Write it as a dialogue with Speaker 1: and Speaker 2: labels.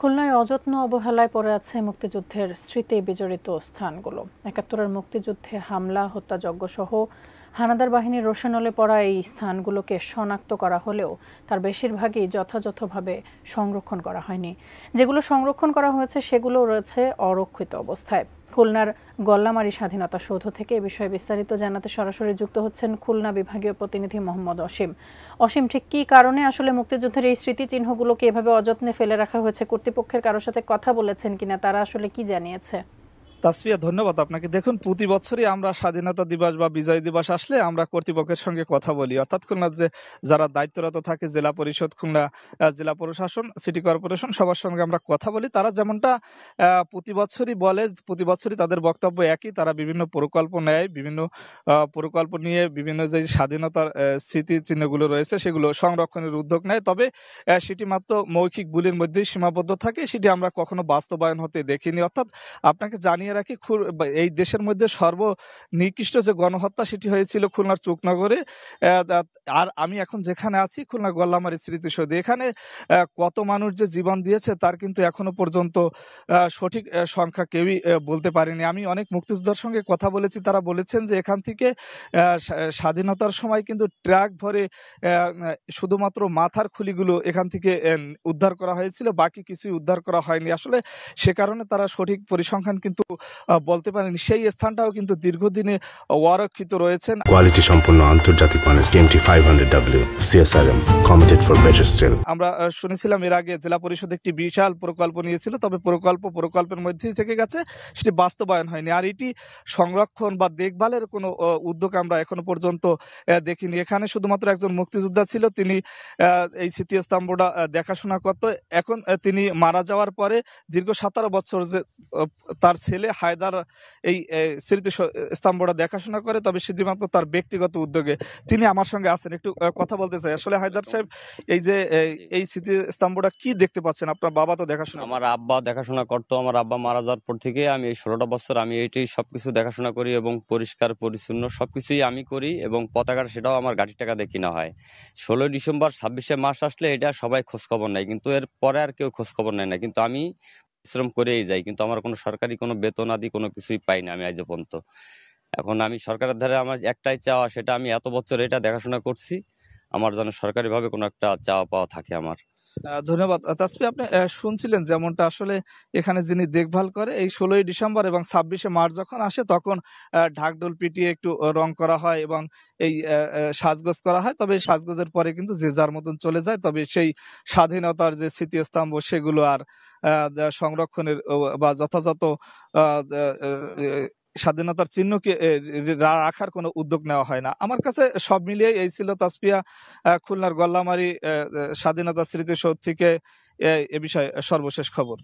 Speaker 1: খুলনায় অযত্ন অবহেলায় পড়ে আছে মুক্তিযুদ্ধের স্মৃতি বিজড়িত স্থানগুলো। ৭১-এর মুক্তিযুদ্ধে হামলা, হত্যাযজ্ঞ সহ হানাদার বাহিনীর রোশানলে পড়া এই স্থানগুলোকে শনাক্ত করা হলেও তার বেশিরভাগই যথাযথভাবে সংরক্ষণ করা হয়নি। যেগুলো সংরক্ষণ করা হয়েছে সেগুলো রয়েছে অরক্ষিত অবস্থায়। খুলনার গল্লামারী স্বাধীনতা সৌধ থেকে এ বিষয়ে বিস্তারিত জানাতে সরাসরি যুক্ত হচ্ছেন খুলনা বিভাগীয় প্রতিনিধি মোহাম্মদ অসীম। অসীম, ঠিক কী কারণে আসলে মুক্তিযুদ্ধের এই স্মৃতিচিহ্নগুলোকে এভাবে অযত্নে ফেলে রাখা হয়েছে? কর্তৃপক্ষের কারোর সাথে কথা বলেছেন কিনা, তারা আসলে কি জানিয়েছে?
Speaker 2: তাসফিয়া, ধন্যবাদ আপনাকে। দেখুন, প্রতি বছরই আমরা স্বাধীনতা দিবস বা বিজয় দিবস আসলে আমরা কর্তৃপক্ষের সঙ্গে কথা বলি, অর্থাৎ খুলনার যে যারা দায়িত্বরত থাকে, জেলা পরিষদ, খুলনা জেলা প্রশাসন, সিটি কর্পোরেশন, সবার সঙ্গে আমরা কথা বলি। তারা যেমনটা প্রতি বছরই বলে, প্রতি বছরই তাদের বক্তব্য একই। তারা বিভিন্ন প্রকল্প নেয়, বিভিন্ন প্রকল্প নিয়ে বিভিন্ন যে স্বাধীনতার স্মৃতিচিহ্নগুলো রয়েছে সেগুলো সংরক্ষণের উদ্যোগ নেয়। তবে সেটি মাত্র মৌখিক বুলির মধ্যেই সীমাবদ্ধ থাকে, সেটি আমরা কখনো বাস্তবায়ন হতে দেখিনি। অর্থাৎ আপনাকে জানিয়ে রাখি, এই দেশের মধ্যে সর্বনিকৃষ্ট যে গণহত্যা সেটি হয়েছিল খুলনার চুকনগরে। আর আমি এখন যেখানে আছি, খুলনা গল্লামারী স্মৃতিসৌধ, এখানে কত মানুষ যে জীবন দিয়েছে তার কিন্তু এখনো পর্যন্ত সঠিক সংখ্যা কেউই বলতে পারেনি। আমি অনেক মুক্তিযোদ্ধার সঙ্গে কথা বলেছি, তারা বলেছেন যে এখান থেকে স্বাধীনতার সময় কিন্তু ট্রাক ভরে শুধুমাত্র মাথার খুলিগুলো এখান থেকে উদ্ধার করা হয়েছিল, বাকি কিছুই উদ্ধার করা হয়নি। আসলে সে কারণে তারা সঠিক পরিসংখ্যান কিন্তু বলতে পারেনি। সেই স্থানটাও কিন্তু দীর্ঘদিনে অরক্ষিত রয়েছেন।
Speaker 3: কোয়ালিটি সম্পন্ন আন্তর্জাতিক মানের CMT 500W CSRM committed for better still.
Speaker 2: আমরা শুনেছিলাম এর আগে জেলা পরিষদ একটি বিশাল প্রকল্প নিয়েছিল, তবে প্রকল্পের মধ্যেই থেকে গেছে, সেটি বাস্তবায়ন হয়নি। আর এটি সংরক্ষণ বা দেখভালের কোনো উদ্যোগ আমরা এখনো পর্যন্ত দেখিনি। এখানে শুধুমাত্র একজন মুক্তিযোদ্ধা ছিল, তিনি এই স্মৃতিস্তম্ভটা দেখাশোনা করত। এখন তিনি মারা যাওয়ার পরে দীর্ঘ 17 বছর যে তার ছেলে হায়দার এই স্মৃতিস্তম্ভটা দেখাশোনা করে, তবে শুধুমাত্র তার ব্যক্তিগত উদ্যোগে। তিনি আমার সঙ্গে আছেন, একটু কথা বলতে চাই। আসলে হায়দার সাহেব, এই যে এই স্মৃতিস্তম্ভটা কি দেখতে পাচ্ছেন? আপনার বাবা তো দেখাশোনা,
Speaker 4: আমার আব্বা দেখাশোনা করতো। আমার আব্বা মারা যাওয়ার পর থেকে আমি এই 16টা বছর আমি এইটাই সবকিছু দেখাশোনা করি এবং পরিষ্কার পরিচ্ছন্ন সবকিছুই আমি করি, এবং পতাকার সেটাও আমার গাড়ির টাকা দিয়ে কিনা হয়। 16ই ডিসেম্বর 26শে মার্চ আসলে এটা সবাই খোঁজখবর নেয়, কিন্তু এর পরে আর কেউ খোঁজখবর নেয় না। কিন্তু আমি পরিশ্রম করেই যাই, কিন্তু আমার কোনো সরকারি কোনো বেতন আদি কোনো কিছুই পাই না আমি আজ পর্যন্ত। এখন আমি সরকারের ধারে আমার একটাই চাওয়া, সেটা আমি এত বছর এটা দেখাশোনা করছি, আমার যেন সরকারিভাবে কোনো একটা চাওয়া পাওয়া থাকে আমার।
Speaker 2: ধন্যবাদ। তাসফি, আপনি শুনছিলেন যেমনটা আসলে এখানে যিনি দেখভাল করে, এই 16ই ডিসেম্বর এবং 26শে মার্চ যখন আসে তখন ঢাকঢোল পিটিয়ে একটু রং করা হয় এবং এই সাজগোজ করা হয়। তবে সাজগোজের পরে কিন্তু যে যার মতন চলে যায়। তবে সেই স্বাধীনতার যে স্মৃতিস্তম্ভ সেগুলো আর সংরক্ষণের বা যথাযথ স্বাধীনতার চিহ্নকে রাখার কোনো উদ্যোগ নেওয়া হয় না। আমার কাছে সব মিলিয়ে এই ছিল তাসফিয়া, খুলনার গল্লামারী স্বাধীনতা স্মৃতিসৌধ থেকে এ বিষয়ে সর্বশেষ খবর।